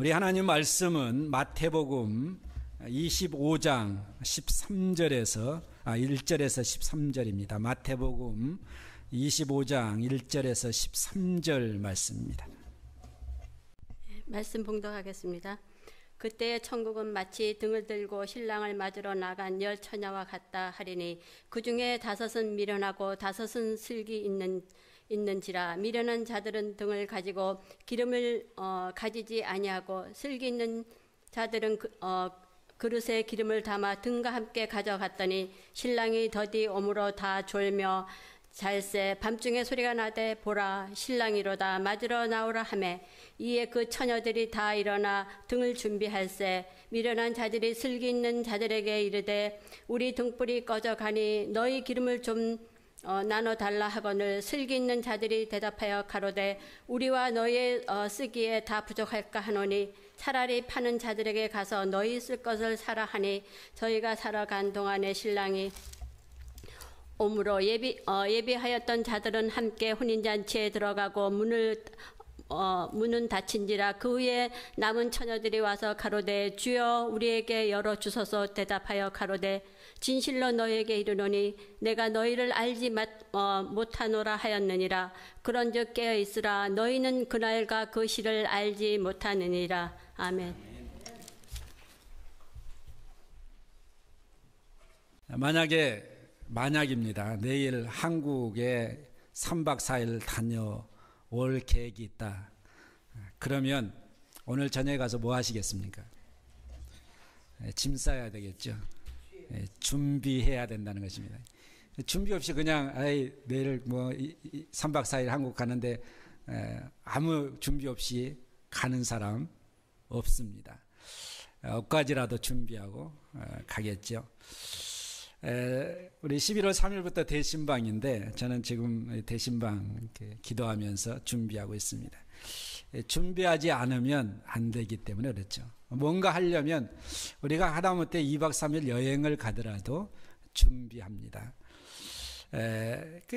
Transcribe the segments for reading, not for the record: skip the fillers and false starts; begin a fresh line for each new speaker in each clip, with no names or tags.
우리 하나님 말씀은 마태복음 25장 13절에서 1절에서 13절입니다. 마태복음 25장 1절에서 13절 말씀입니다.
말씀 봉독하겠습니다. 그때 천국은 마치 등을 들고 신랑을 맞으러 나간 10처녀와 같다 하리니 그 중에 5은 미련하고 5은 슬기 있는지라. 미련한 자들은 등을 가지고 기름을 가지지 아니하고 슬기 있는 자들은 그릇에 기름을 담아 등과 함께 가져갔더니 신랑이 더디 오므로 다 졸며 잘새 밤중에 소리가 나되 보라 신랑이로다 맞으러 나오라 하매 이에 그 처녀들이 다 일어나 등을 준비할새 미련한 자들이 슬기 있는 자들에게 이르되 우리 등불이 꺼져가니 너희 기름을 좀 나눠 달라 하거늘 슬기 있는 자들이 대답하여 가로되 우리와 너희의 쓰기에 다 부족할까 하노니 차라리 파는 자들에게 가서 너희 쓸 것을 사라 하니 저희가 사러 간 동안에 신랑이 오므로 예비하였던 자들은 함께 혼인잔치에 들어가고 문은 닫힌지라. 그 후에 남은 처녀들이 와서 가로되 주여 우리에게 열어주소서. 대답하여 가로되 진실로 너희에게 이르노니 내가 너희를 알지 못하노라 하였느니라. 그런즉 깨어있으라. 너희는 그날과 그 시를 알지 못하느니라. 아멘.
만약입니다. 내일 한국에 3박 4일 다녀올 계획이 있다. 그러면 오늘 저녁에 가서 뭐 하시겠습니까? 짐 싸야 되겠죠. 준비해야 된다는 것입니다. 준비 없이 그냥 내일 3박 4일 한국 가는데 아무 준비 없이 가는 사람 없습니다. 옷가지라도 준비하고 가겠죠. 우리 11월 3일부터 대신방인데 저는 지금 대신방 기도하면서 준비하고 있습니다. 준비하지 않으면 안 되기 때문에 그렇죠. 뭔가 하려면 우리가 하다못해 2박 3일 여행을 가더라도 준비합니다.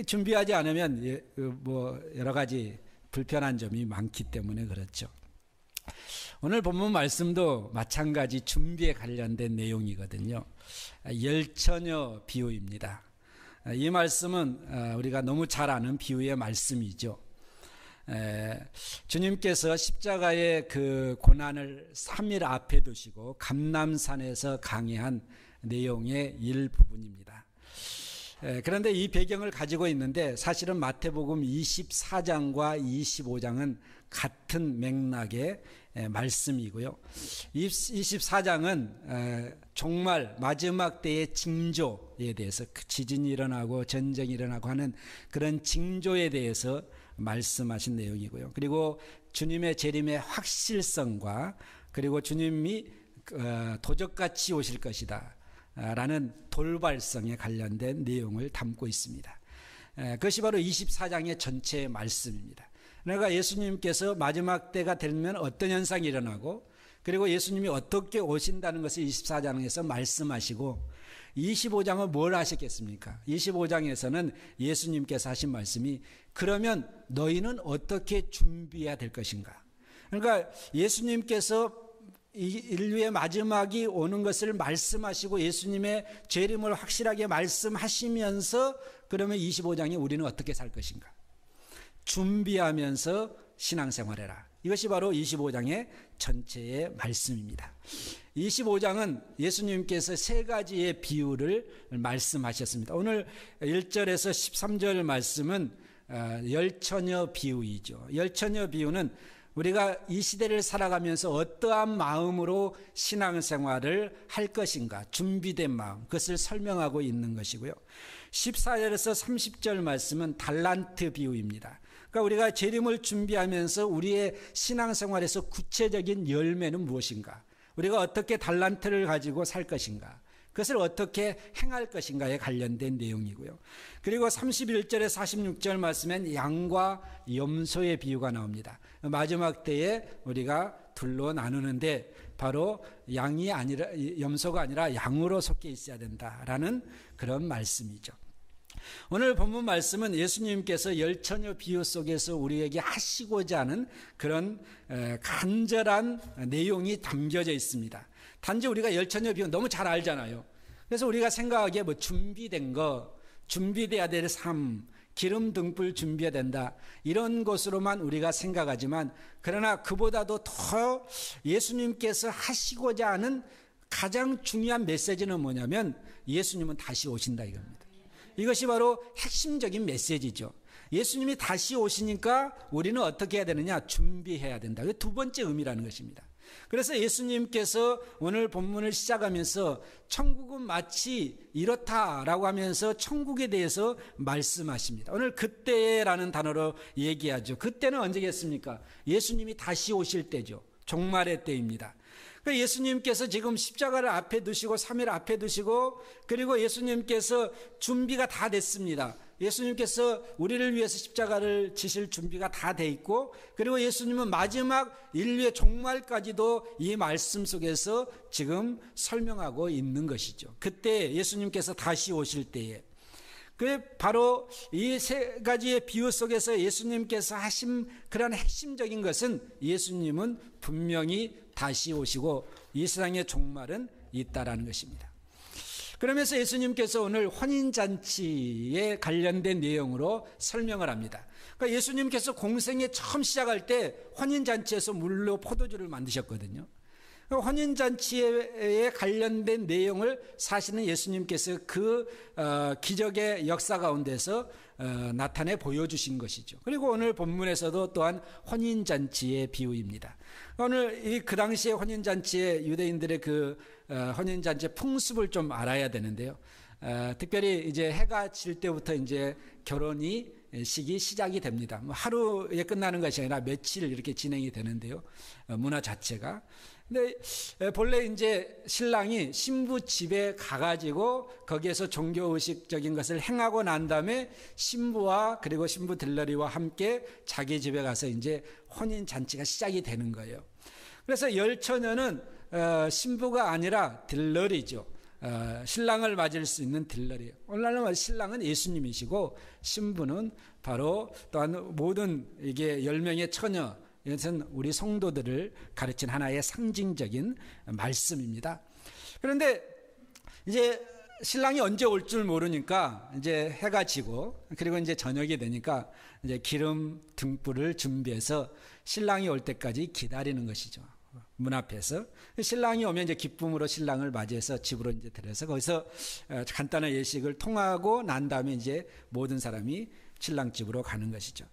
준비하지 않으면 여러 가지 불편한 점이 많기 때문에 그렇죠. 오늘 본문 말씀도 마찬가지 준비에 관련된 내용이거든요. 10처녀 비유입니다. 이 말씀은 우리가 너무 잘 아는 비유의 말씀이죠. 주님께서 십자가의 그 고난을 3일 앞에 두시고 감람산에서 강해한 내용의 일부분입니다. 그런데 이 배경을 가지고 있는데 사실은 마태복음 24장과 25장은 같은 맥락의 말씀이고요. 24장은 정말 마지막 때의 징조에 대해서 지진이 일어나고 전쟁이 일어나고 하는 그런 징조에 대해서 말씀하신 내용이고요. 그리고 주님의 재림의 확실성과 그리고 주님이 도적같이 오실 것이다 라는 돌발성에 관련된 내용을 담고 있습니다. 그것이 바로 24장의 전체의 말씀입니다. 그러니까 예수님께서 마지막 때가 되면 어떤 현상이 일어나고 그리고 예수님이 어떻게 오신다는 것을 24장에서 말씀하시고 25장은 뭘 하셨겠습니까? 25장에서는 예수님께서 하신 말씀이 그러면 너희는 어떻게 준비해야 될 것인가? 그러니까 예수님께서 이 인류의 마지막이 오는 것을 말씀하시고 예수님의 재림을 확실하게 말씀하시면서 그러면 25장에 우리는 어떻게 살 것인가? 준비하면서 신앙생활해라. 이것이 바로 25장의 전체의 말씀입니다. 25장은 예수님께서 3가지의 비유를 말씀하셨습니다. 오늘 1절에서 13절 말씀은 10처녀 비유이죠. 10처녀 비유는 우리가 이 시대를 살아가면서 어떠한 마음으로 신앙생활을 할 것인가, 준비된 마음, 그것을 설명하고 있는 것이고요. 14절에서 30절 말씀은 달란트 비유입니다. 그러니까 우리가 재림을 준비하면서 우리의 신앙생활에서 구체적인 열매는 무엇인가, 우리가 어떻게 달란트를 가지고 살 것인가, 그것을 어떻게 행할 것인가에 관련된 내용이고요. 그리고 31절에 46절 말씀엔 양과 염소의 비유가 나옵니다. 마지막 때에 우리가 둘로 나누는데 바로 양이 아니라 염소가 아니라 양으로 섞여 있어야 된다라는 그런 말씀이죠. 오늘 본문 말씀은 예수님께서 열처녀 비유 속에서 우리에게 하시고자 하는 그런 간절한 내용이 담겨져 있습니다. 단지 우리가 열처녀 비유 너무 잘 알잖아요. 그래서 우리가 생각하기에 뭐 준비된 거, 준비돼야 될 삶, 기름 등불 준비해야 된다, 이런 것으로만 우리가 생각하지만, 그러나 그보다도 더 예수님께서 하시고자 하는 가장 중요한 메시지는 뭐냐면 예수님은 다시 오신다 이겁니다. 이것이 바로 핵심적인 메시지죠. 예수님이 다시 오시니까 우리는 어떻게 해야 되느냐? 준비해야 된다. 이게 두 번째 의미라는 것입니다. 그래서 예수님께서 오늘 본문을 시작하면서 천국은 마치 이렇다라고 하면서 천국에 대해서 말씀하십니다. 오늘 그때라는 단어로 얘기하죠. 그때는 언제겠습니까? 예수님이 다시 오실 때죠. 종말의 때입니다. 예수님께서 지금 십자가를 앞에 두시고 3일 앞에 두시고, 그리고 예수님께서 준비가 다 됐습니다. 예수님께서 우리를 위해서 십자가를 지실 준비가 다 돼 있고, 그리고 예수님은 마지막 인류의 종말까지도 이 말씀 속에서 지금 설명하고 있는 것이죠. 그때 예수님께서 다시 오실 때에, 바로 이 세 가지의 비유 속에서 예수님께서 하신 그런 핵심적인 것은, 예수님은 분명히 다시 오시고 이 세상의 종말은 있다라는 것입니다. 그러면서 예수님께서 오늘 혼인잔치에 관련된 내용으로 설명을 합니다. 그러니까 예수님께서 공생에 처음 시작할 때 혼인잔치에서 물로 포도주를 만드셨거든요. 혼인잔치에 관련된 내용을 사실은 예수님께서 그 기적의 역사 가운데서 나타내 보여주신 것이죠. 그리고 오늘 본문에서도 또한 혼인잔치의 비유입니다. 오늘 그 당시에 혼인잔치의 유대인들의 그 혼인잔치의 풍습을 좀 알아야 되는데요. 특별히 이제 해가 질 때부터 이제 결혼이 시작이 됩니다. 하루에 끝나는 것이 아니라 며칠 이렇게 진행이 되는데요. 문화 자체가. 근데 본래 이제 신랑이 신부 집에 가가지고 거기에서 종교의식적인 것을 행하고 난 다음에 신부와 그리고 신부 들러리와 함께 자기 집에 가서 이제 혼인 잔치가 시작이 되는 거예요. 그래서 열처녀는 신부가 아니라 들러리죠. 신랑을 맞을 수 있는 들러리예요. 오늘날은 신랑은 예수님이시고 신부는 바로 또한 모든 이게 10명의 처녀, 이것은 우리 성도들을 가르친 하나의 상징적인 말씀입니다. 그런데 이제 신랑이 언제 올 줄 모르니까 이제 해가 지고, 그리고 이제 저녁이 되니까 이제 기름 등불을 준비해서 신랑이 올 때까지 기다리는 것이죠. 문 앞에서 신랑이 오면 이제 기쁨으로 신랑을 맞이해서 집으로 이제 들어서 거기서 간단한 예식을 통하고 난 다음에 이제 모든 사람이 신랑 집으로 가는 것이죠.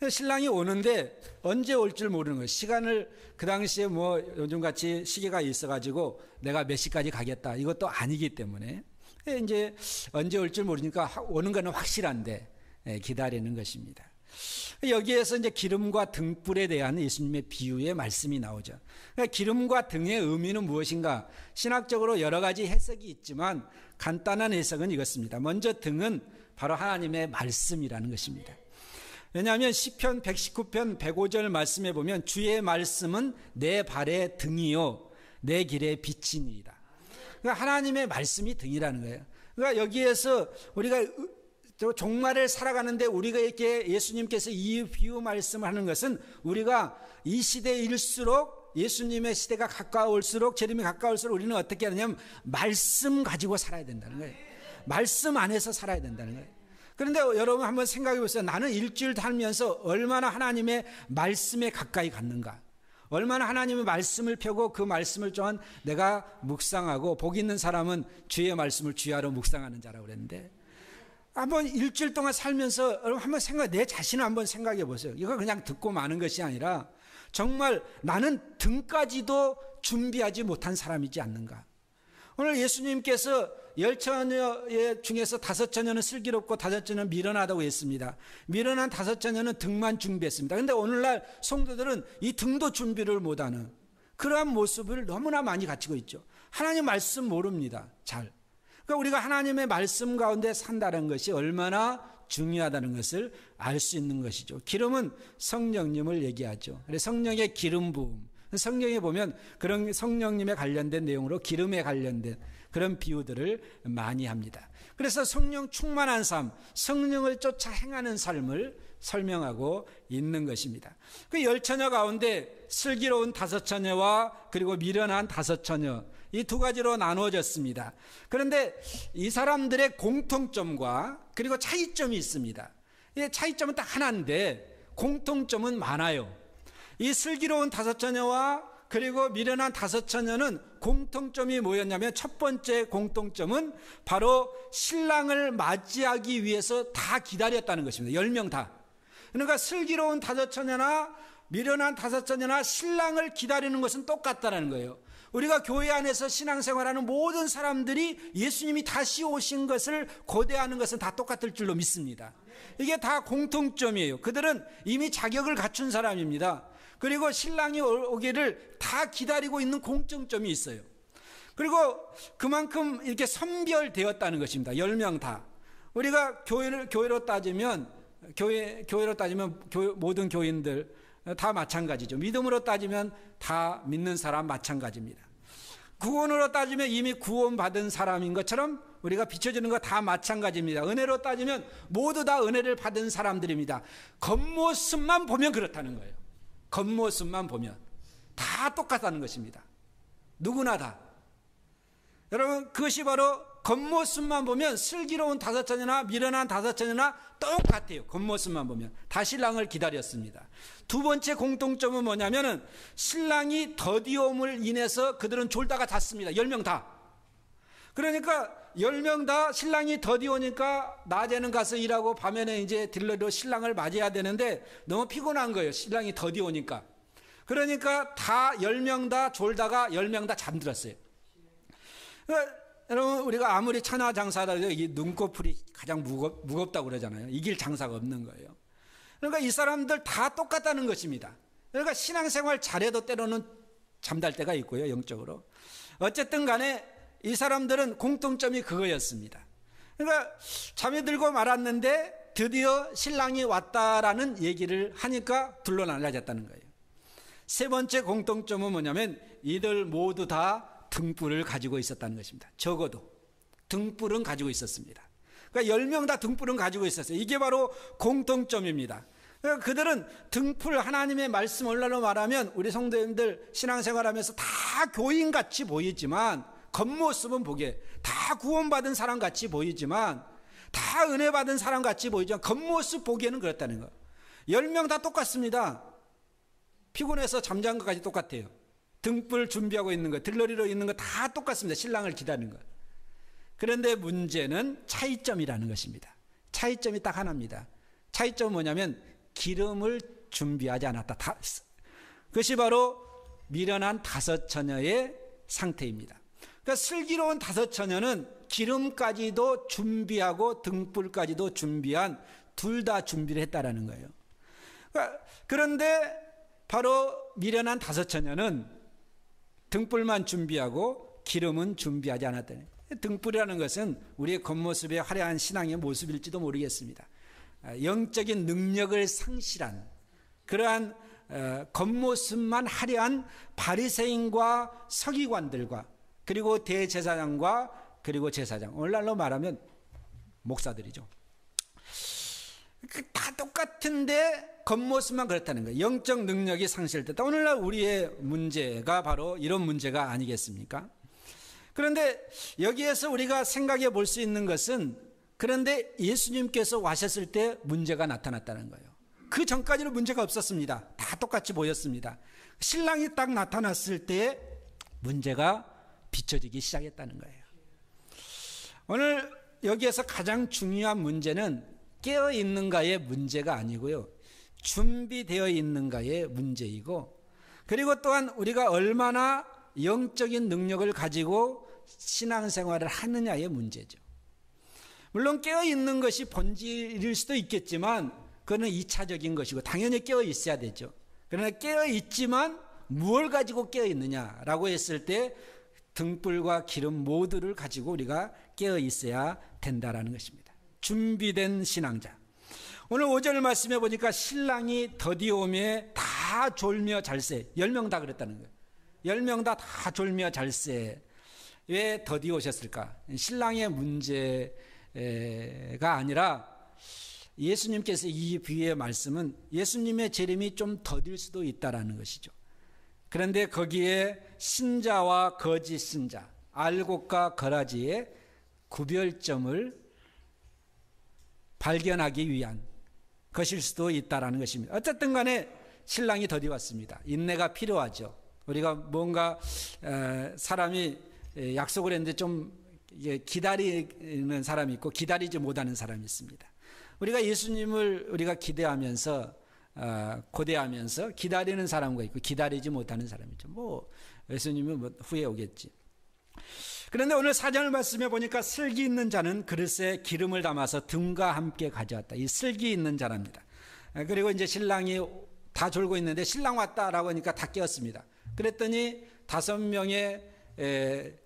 신랑이 오는데 언제 올 줄 모르는 거예요. 시간을 그 당시에 뭐 요즘같이 시계가 있어가지고 내가 몇 시까지 가겠다 이것도 아니기 때문에 이제 언제 올 줄 모르니까 오는 거는 확실한데 기다리는 것입니다. 여기에서 이제 기름과 등불에 대한 예수님의 비유의 말씀이 나오죠. 그러니까 기름과 등의 의미는 무엇인가? 신학적으로 여러 가지 해석이 있지만 간단한 해석은 이것입니다. 먼저 등은 바로 하나님의 말씀이라는 것입니다. 왜냐하면 시편 119편 105절 말씀에 보면 주의 말씀은 내 발의 등이요 내 길의 빛이니이다. 그러니까 하나님의 말씀이 등이라는 거예요. 그러니까 여기에서 우리가 종말을 살아가는데 우리가 이렇게 예수님께서 이 비유 말씀을 하는 것은 우리가 이 시대일수록 예수님의 시대가 가까울수록 재림이 가까울수록 우리는 어떻게 하느냐면 말씀 가지고 살아야 된다는 거예요. 말씀 안에서 살아야 된다는 거예요. 그런데 여러분 한번 생각해 보세요. 나는 일주일 살면서 얼마나 하나님의 말씀에 가까이 갔는가? 얼마나 하나님의 말씀을 펴고 그 말씀을 또한 내가 묵상하고, 복 있는 사람은 주의 말씀을 주야로 묵상하는 자라고 그랬는데, 한번 일주일 동안 살면서 여러분 한번 내 자신을 한번 생각해 보세요. 이거 그냥 듣고 마는 것이 아니라 정말 나는 등까지도 준비하지 못한 사람이지 않는가? 오늘 예수님께서 10처녀 중에서 5처녀는 슬기롭고 5처녀는 미련하다고 했습니다. 미련한 5처녀는 등만 준비했습니다. 그런데 오늘날 성도들은 이 등도 준비를 못하는 그러한 모습을 너무나 많이 갖추고 있죠. 하나님 말씀 모릅니다. 잘. 그러니까 우리가 하나님의 말씀 가운데 산다는 것이 얼마나 중요하다는 것을 알 수 있는 것이죠. 기름은 성령님을 얘기하죠. 그래서 성령의 기름 부음. 성경에 보면 그런 성령님에 관련된 내용으로 기름에 관련된 그런 비유들을 많이 합니다. 그래서 성령 충만한 삶, 성령을 쫓아 행하는 삶을 설명하고 있는 것입니다. 그 열 처녀 가운데 슬기로운 다섯 처녀와 그리고 미련한 다섯 처녀, 이 두 가지로 나누어졌습니다. 그런데 이 사람들의 공통점과 그리고 차이점이 있습니다. 이 차이점은 딱 하나인데 공통점은 많아요. 이 슬기로운 다섯 처녀와 그리고 미련한 다섯 처녀는 공통점이 뭐였냐면, 첫 번째 공통점은 바로 신랑을 맞이하기 위해서 다 기다렸다는 것입니다. 10명 다. 그러니까 슬기로운 다섯 처녀나 미련한 다섯 처녀나 신랑을 기다리는 것은 똑같다는 거예요. 우리가 교회 안에서 신앙생활하는 모든 사람들이 예수님이 다시 오신 것을 고대하는 것은 다 똑같을 줄로 믿습니다. 이게 다 공통점이에요. 그들은 이미 자격을 갖춘 사람입니다. 그리고 신랑이 오기를 다 기다리고 있는 공통점이 있어요. 그리고 그만큼 이렇게 선별되었다는 것입니다. 10명 다. 우리가 교회로 따지면 모든 교인들 다 마찬가지죠. 믿음으로 따지면 다 믿는 사람 마찬가지입니다. 구원으로 따지면 이미 구원받은 사람인 것처럼 우리가 비춰지는 거 다 마찬가지입니다. 은혜로 따지면 모두 다 은혜를 받은 사람들입니다. 겉모습만 보면 그렇다는 거예요. 겉모습만 보면 다 똑같다는 것입니다. 누구나 다. 여러분, 그것이 바로 겉모습만 보면 슬기로운 다섯 처녀나 미련한 다섯 처녀나 똑같아요. 겉모습만 보면 다 신랑을 기다렸습니다. 두 번째 공통점은 뭐냐면은 신랑이 더디움을 인해서 그들은 졸다가 잤습니다. 10명 다. 그러니까 10명 다 신랑이 더디오니까 낮에는 가서 일하고 밤에는 이제 딜러로 신랑을 맞이해야 되는데 너무 피곤한 거예요. 신랑이 더디오니까. 그러니까 다 10명 다 졸다가 10명 다 잠들었어요. 그러니까 여러분, 우리가 아무리 천하장사라 해도 이 눈꺼풀이 가장 무겁다고 그러잖아요. 이길 장사가 없는 거예요. 그러니까 이 사람들 다 똑같다는 것입니다. 그러니까 신앙생활 잘해도 때로는 잠잘 때가 있고요, 영적으로. 어쨌든 간에 이 사람들은 공통점이 그거였습니다. 그러니까 잠이 들고 말았는데 드디어 신랑이 왔다라는 얘기를 하니까 둘로 나눠졌다는 거예요. 세 번째 공통점은 뭐냐면 이들 모두 다 등불을 가지고 있었다는 것입니다. 적어도 등불은 가지고 있었습니다. 그러니까 10명 다 등불은 가지고 있었어요. 이게 바로 공통점입니다. 그러니까 그들은 등불, 하나님의 말씀, 오늘날로 말하면 우리 성도님들 신앙생활하면서 다 교인같이 보이지만 겉모습은 보기에 다 구원받은 사람같이 보이지만, 다 은혜받은 사람같이 보이지만 겉모습 보기에는 그렇다는 거예요. 10명 다 똑같습니다. 피곤해서 잠잔 것까지 똑같아요. 등불 준비하고 있는 거, 들러리로 있는 거 다 똑같습니다. 신랑을 기다리는 거. 그런데 문제는 차이점이라는 것입니다. 차이점이 딱 하나입니다. 차이점은 뭐냐면 기름을 준비하지 않았다. 그것이 바로 미련한 다섯 처녀의 상태입니다. 그러니까 슬기로운 다섯 처녀는 기름까지도 준비하고 등불까지도 준비한, 둘 다 준비를 했다라는 거예요. 그런데 바로 미련한 다섯 처녀는 등불만 준비하고 기름은 준비하지 않았다는 거예요. 등불이라는 것은 우리의 겉모습의 화려한 신앙의 모습일지도 모르겠습니다. 영적인 능력을 상실한 그러한 겉모습만 화려한 바리새인과 서기관들과 그리고 대제사장과 그리고 제사장, 오늘날로 말하면 목사들이죠. 다 똑같은데 겉모습만 그렇다는 거예요. 영적 능력이 상실됐다. 오늘날 우리의 문제가 바로 이런 문제가 아니겠습니까? 그런데 여기에서 우리가 생각해 볼 수 있는 것은, 그런데 예수님께서 와셨을 때 문제가 나타났다는 거예요. 그 전까지는 문제가 없었습니다. 다 똑같이 보였습니다. 신랑이 딱 나타났을 때 문제가 비춰지기 시작했다는 거예요. 오늘 여기에서 가장 중요한 문제는 깨어있는가의 문제가 아니고요, 준비되어 있는가의 문제이고, 그리고 또한 우리가 얼마나 영적인 능력을 가지고 신앙생활을 하느냐의 문제죠. 물론 깨어있는 것이 본질일 수도 있겠지만 그거는 2차적인 것이고 당연히 깨어있어야 되죠. 그러나 깨어있지만 무엇을 가지고 깨어있느냐라고 했을 때 등불과 기름 모두를 가지고 우리가 깨어있어야 된다라는 것입니다. 준비된 신앙자. 오늘 5절 말씀해 보니까 신랑이 더디오매 다 다 졸며 잘세. 10명 다 그랬다는 거예요. 10명 다 졸며 잘세. 왜 더디 오셨을까? 신랑의 문제가 아니라 예수님께서 이 비유의 말씀은 예수님의 재림이 좀 더딜 수도 있다라는 것이죠. 그런데 거기에 신자와 거짓 신자, 알곡과 거라지의 구별점을 발견하기 위한 것일 수도 있다라는 것입니다. 어쨌든 간에 신랑이 더디 왔습니다. 인내가 필요하죠. 우리가 뭔가 사람이 약속을 했는데 좀 기다리는 사람이 있고 기다리지 못하는 사람이 있습니다. 우리가 예수님을 우리가 기대하면서 고대하면서 기다리는 사람과 있고 기다리지 못하는 사람이죠. 뭐 예수님은 뭐 후에 오겠지. 그런데 오늘 4절 말씀에 보니까 슬기 있는 자는 그릇에 기름을 담아서 등과 함께 가져왔다. 이 슬기 있는 자랍니다. 그리고 이제 신랑이 다 졸고 있는데 신랑 왔다라고 하니까 다 깨었습니다. 그랬더니 5명의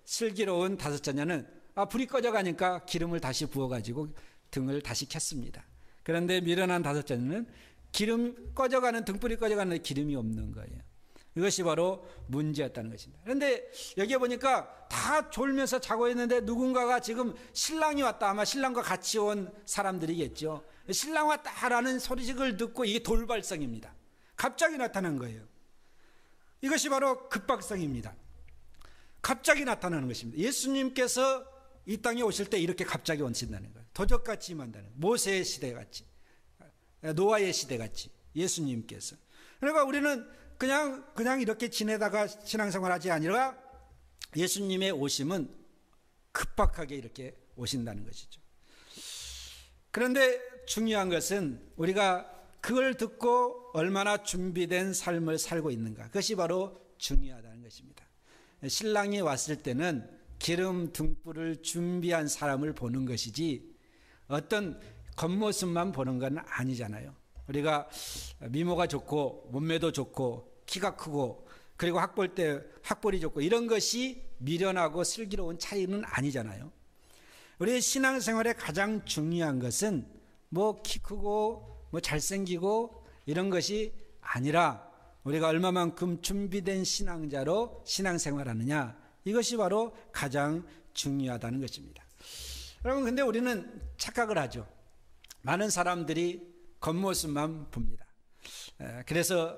슬기로운 5자녀는 불이 꺼져가니까 기름을 다시 부어가지고 등을 다시 켰습니다. 그런데 미련한 5자녀는 기름 꺼져가는 등불이 꺼져가는데 기름이 없는 거예요. 이것이 바로 문제였다는 것입니다. 그런데 여기에 보니까 다 졸면서 자고 있는데 누군가가 지금 신랑이 왔다, 아마 신랑과 같이 온 사람들이겠죠. 신랑 왔다라는 소식을 듣고 이게 돌발성입니다. 갑자기 나타난 거예요. 이것이 바로 급박성입니다. 갑자기 나타나는 것입니다. 예수님께서 이 땅에 오실 때 이렇게 갑자기 오신다는 거예요. 도적같이 임한다는 거예요. 모세의 시대같이, 노아의 시대같이 예수님께서. 그러니까 우리는 그냥 이렇게 지내다가 신앙생활하지 아니라 예수님의 오심은 급박하게 이렇게 오신다는 것이죠. 그런데 중요한 것은 우리가 그걸 듣고 얼마나 준비된 삶을 살고 있는가, 그것이 바로 중요하다는 것입니다. 신랑이 왔을 때는 기름 등불을 준비한 사람을 보는 것이지 어떤 겉모습만 보는 건 아니잖아요. 우리가 미모가 좋고 몸매도 좋고 키가 크고 그리고 학벌이 좋고 이런 것이 미련하고 슬기로운 차이는 아니잖아요. 우리의 신앙생활에 가장 중요한 것은 뭐 키 크고 뭐 잘생기고 이런 것이 아니라 우리가 얼마만큼 준비된 신앙자로 신앙생활하느냐, 이것이 바로 가장 중요하다는 것입니다. 여러분, 근데 우리는 착각을 하죠. 많은 사람들이 겉모습만 봅니다. 그래서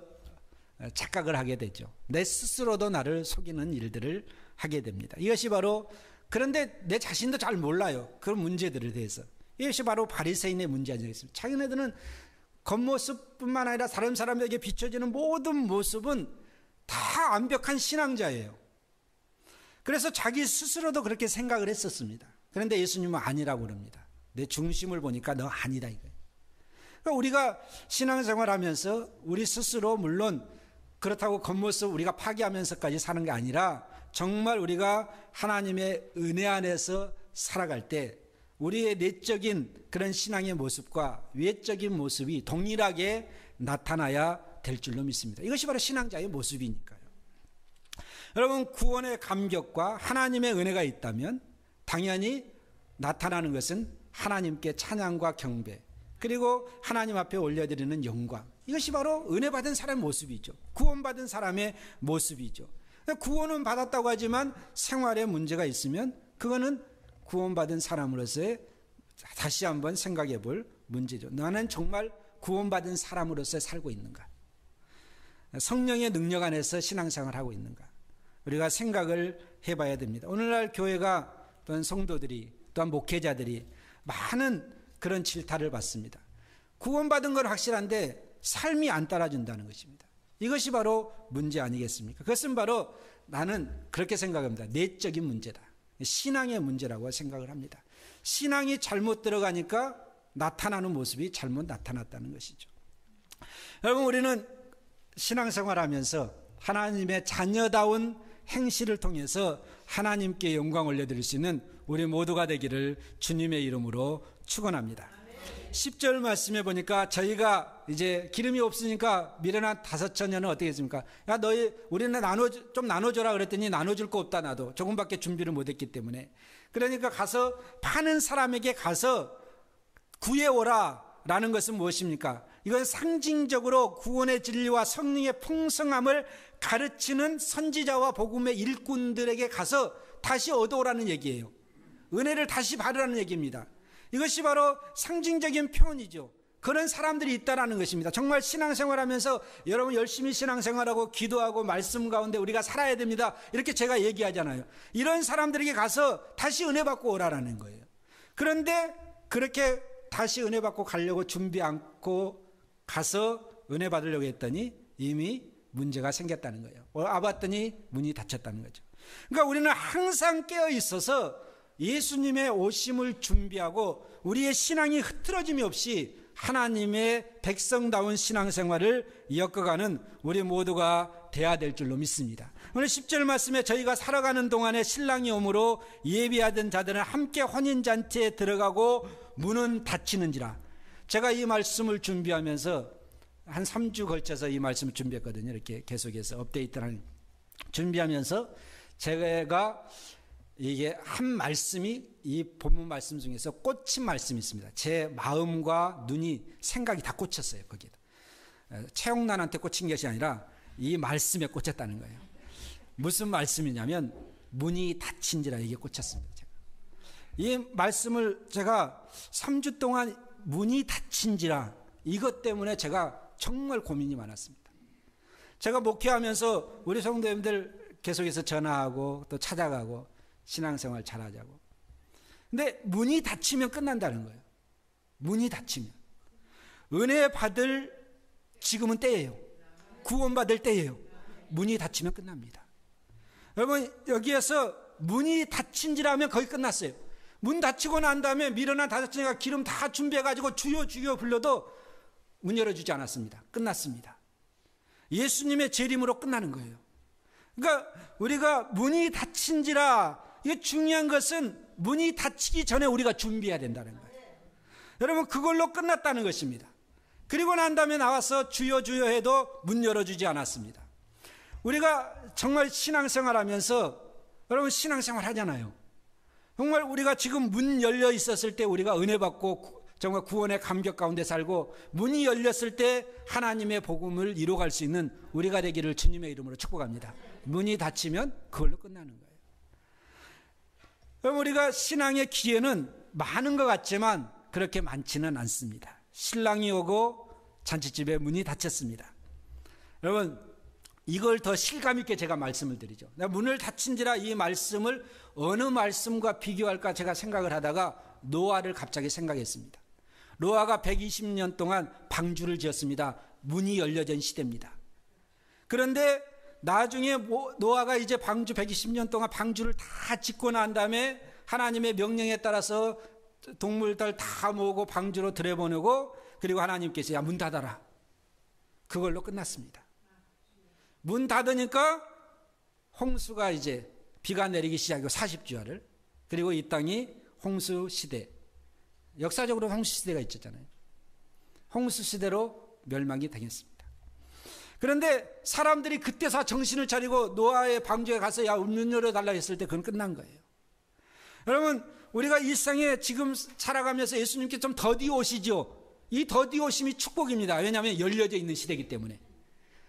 착각을 하게 되죠. 내 스스로도 나를 속이는 일들을 하게 됩니다. 이것이 바로, 그런데 내 자신도 잘 몰라요. 그런 문제들에 대해서. 이것이 바로 바리새인의 문제 아니겠습니까? 자기네들은 겉모습뿐만 아니라 다른 사람에게 비춰지는 모든 모습은 다 완벽한 신앙자예요. 그래서 자기 스스로도 그렇게 생각을 했었습니다. 그런데 예수님은 아니라고 그럽니다. 내 중심을 보니까 너 아니다 이거예요. 그러니까 우리가 신앙생활하면서 우리 스스로 물론 그렇다고 겉모습 우리가 파괴하면서까지 사는 게 아니라 정말 우리가 하나님의 은혜 안에서 살아갈 때 우리의 내적인 그런 신앙의 모습과 외적인 모습이 동일하게 나타나야 될 줄로 믿습니다. 이것이 바로 신앙자의 모습이니까요. 여러분, 구원의 감격과 하나님의 은혜가 있다면 당연히 나타나는 것은 하나님께 찬양과 경배, 그리고 하나님 앞에 올려드리는 영광, 이것이 바로 은혜 받은 사람의 모습이죠. 구원받은 사람의 모습이죠. 구원은 받았다고 하지만 생활에 문제가 있으면 그거는 구원받은 사람으로서의 다시 한번 생각해 볼 문제죠. 나는 정말 구원받은 사람으로서 살고 있는가? 성령의 능력 안에서 신앙생활을 하고 있는가? 우리가 생각을 해봐야 됩니다. 오늘날 교회가 또한 성도들이 또한 목회자들이 많은 그런 질타를 받습니다. 구원받은 건 확실한데 삶이 안 따라준다는 것입니다. 이것이 바로 문제 아니겠습니까? 그것은 바로 나는 그렇게 생각합니다. 내적인 문제다. 신앙의 문제라고 생각을 합니다. 신앙이 잘못 들어가니까 나타나는 모습이 잘못 나타났다는 것이죠. 여러분, 우리는 신앙생활하면서 하나님의 자녀다운 행실을 통해서 하나님께 영광 올려드릴 수 있는 우리 모두가 되기를 주님의 이름으로 축원합니다. 10절 말씀에 보니까 저희가 이제 기름이 없으니까 미련한 5처녀는 어떻게 했습니까? 야, 우리는 좀 나눠줘라 그랬더니 나눠줄 거 없다. 나도 조금밖에 준비를 못했기 때문에. 그러니까 가서 파는 사람에게 가서 구해오라 라는 것은 무엇입니까? 이건 상징적으로 구원의 진리와 성령의 풍성함을 가르치는 선지자와 복음의 일꾼들에게 가서 다시 얻어오라는 얘기예요. 은혜를 다시 받으라는 얘기입니다. 이것이 바로 상징적인 표현이죠. 그런 사람들이 있다라는 것입니다. 정말 신앙생활하면서 여러분 열심히 신앙생활하고 기도하고 말씀 가운데 우리가 살아야 됩니다. 이렇게 제가 얘기하잖아요. 이런 사람들에게 가서 다시 은혜 받고 오라라는 거예요. 그런데 그렇게 다시 은혜 받고 가려고 준비 않고 가서 은혜 받으려고 했더니 이미 문제가 생겼다는 거예요. 와봤더니 문이 닫혔다는 거죠. 그러니까 우리는 항상 깨어 있어서 예수님의 오심을 준비하고 우리의 신앙이 흐트러짐이 없이 하나님의 백성다운 신앙생활을 이어가는 우리 모두가 돼야 될 줄로 믿습니다. 오늘 10절 말씀에 저희가 살아가는 동안에 신랑이 오므로 예비하던 자들은 함께 혼인잔치에 들어가고 문은 닫히는지라. 제가 이 말씀을 준비하면서 한 3주 걸쳐서 이 말씀을 준비했거든요. 이렇게 계속해서 업데이트를 준비하면서 제가 이게 한 말씀이 이 본문 말씀 중에서 꽂힌 말씀이 있습니다. 제 마음과 눈이 생각이 다 꽂혔어요. 거기에 최홍란한테 꽂힌 것이 아니라 이 말씀에 꽂혔다는 거예요. 무슨 말씀이냐면 문이 닫힌지라 이게 꽂혔습니다. 제가. 이 말씀을 제가 3주 동안 문이 닫힌지라 이것 때문에 제가 정말 고민이 많았습니다. 제가 목회하면서 우리 성도님들 계속해서 전화하고 또 찾아가고 신앙생활 잘하자고. 근데 문이 닫히면 끝난다는 거예요. 문이 닫히면. 은혜 받을 지금은 때예요. 구원받을 때예요. 문이 닫히면 끝납니다. 여러분 여기에서 문이 닫힌지라면 거의 끝났어요. 문 닫히고 난 다음에 미련한 다섯째가 기름 다 준비해가지고 주여 주여 불러도 문 열어주지 않았습니다. 끝났습니다. 예수님의 재림으로 끝나는 거예요. 그러니까 우리가 문이 닫힌지라 이게 중요한 것은 문이 닫히기 전에 우리가 준비해야 된다는 거예요. 여러분 그걸로 끝났다는 것입니다. 그리고 난 다음에 나와서 주여 주여 해도 문 열어주지 않았습니다. 우리가 정말 신앙생활 하면서 여러분 신앙생활 하잖아요. 정말 우리가 지금 문 열려 있었을 때 우리가 은혜 받고 정말 구원의 감격 가운데 살고 문이 열렸을 때 하나님의 복음을 이루어갈 수 있는 우리가 되기를 주님의 이름으로 축복합니다. 문이 닫히면 그걸로 끝나는 거예요. 그럼 우리가 신앙의 기회는 많은 것 같지만 그렇게 많지는 않습니다. 신랑이 오고 잔치집에 문이 닫혔습니다. 여러분 이걸 더 실감 있게 제가 말씀을 드리죠. 문을 닫힌지라 이 말씀을 어느 말씀과 비교할까 제가 생각을 하다가 노아를 갑자기 생각했습니다. 노아가 120년 동안 방주를 지었습니다. 문이 열려진 시대입니다. 그런데 나중에 노아가 이제 방주 120년 동안 방주를 다 짓고 난 다음에 하나님의 명령에 따라서 동물들 다 모으고 방주로 들여보내고 그리고 하나님께서 야 문 닫아라. 그걸로 끝났습니다. 문 닫으니까 홍수가 이제 비가 내리기 시작하고 40주야를 그리고 이 땅이 홍수 시대 역사적으로 홍수 시대가 있었잖아요. 홍수 시대로 멸망이 당했습니다. 그런데 사람들이 그때서 정신을 차리고 노아의 방주에 가서 야 문 열어달라 했을 때 그건 끝난 거예요. 여러분 우리가 일상에 지금 살아가면서 예수님께 좀 더디 오시죠. 이 더디 오심이 축복입니다. 왜냐하면 열려져 있는 시대이기 때문에.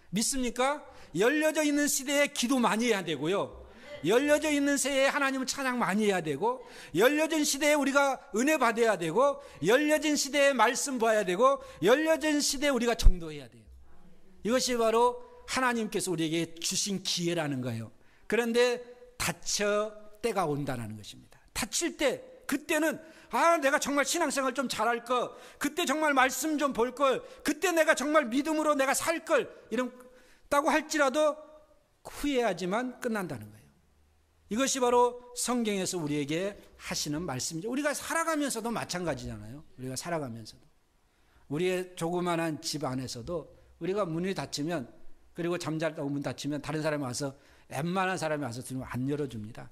믿습니까? 열려져 있는 시대에 기도 많이 해야 되고요. 열려져 있는 시대에 하나님을 찬양 많이 해야 되고 열려진 시대에 우리가 은혜 받아야 되고 열려진 시대에 말씀 봐야 되고 열려진 시대에 우리가 전도해야 돼요. 이것이 바로 하나님께서 우리에게 주신 기회라는 거예요. 그런데 닫혀 때가 온다는 것입니다. 닫힐 때 그때는 내가 정말 신앙생활 좀 잘할 걸 그때 정말 말씀 좀 볼 걸 그때 내가 정말 믿음으로 내가 살 걸 이런다고 할지라도 후회하지만 끝난다는 거예요. 이것이 바로 성경에서 우리에게 하시는 말씀이죠. 우리가 살아가면서도 마찬가지잖아요. 우리가 살아가면서도 우리의 조그만한 집 안에서도 우리가 문이 닫히면 그리고 잠잘다고 문 닫히면 다른 사람이 와서 웬만한 사람이 와서 들으면 안 열어줍니다.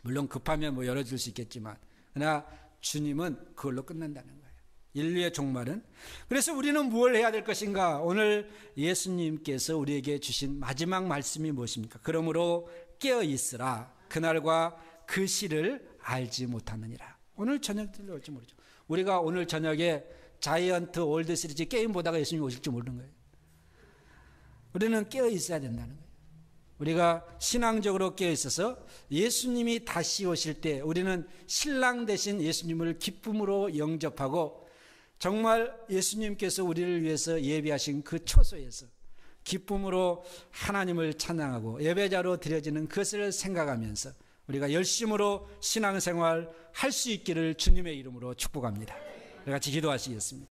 물론 급하면 뭐 열어줄 수 있겠지만 그러나 주님은 그걸로 끝난다는 거예요. 인류의 종말은. 그래서 우리는 무엇을 해야 될 것인가? 오늘 예수님께서 우리에게 주신 마지막 말씀이 무엇입니까? 그러므로 깨어 있으라. 그날과 그 시를 알지 못하느니라. 오늘 저녁 들려올지 모르죠. 우리가 오늘 저녁에 자이언트 월드 시리즈 게임 보다가 예수님이 오실 줄 모르는 거예요. 우리는 깨어 있어야 된다는 거예요. 우리가 신앙적으로 깨어 있어서 예수님이 다시 오실 때 우리는 신랑 되신 예수님을 기쁨으로 영접하고 정말 예수님께서 우리를 위해서 예비하신 그 초소에서 기쁨으로 하나님을 찬양하고 예배자로 드려지는 그것을 생각하면서 우리가 열심으로 신앙생활 할 수 있기를 주님의 이름으로 축복합니다. 우리 같이 기도하시겠습니다.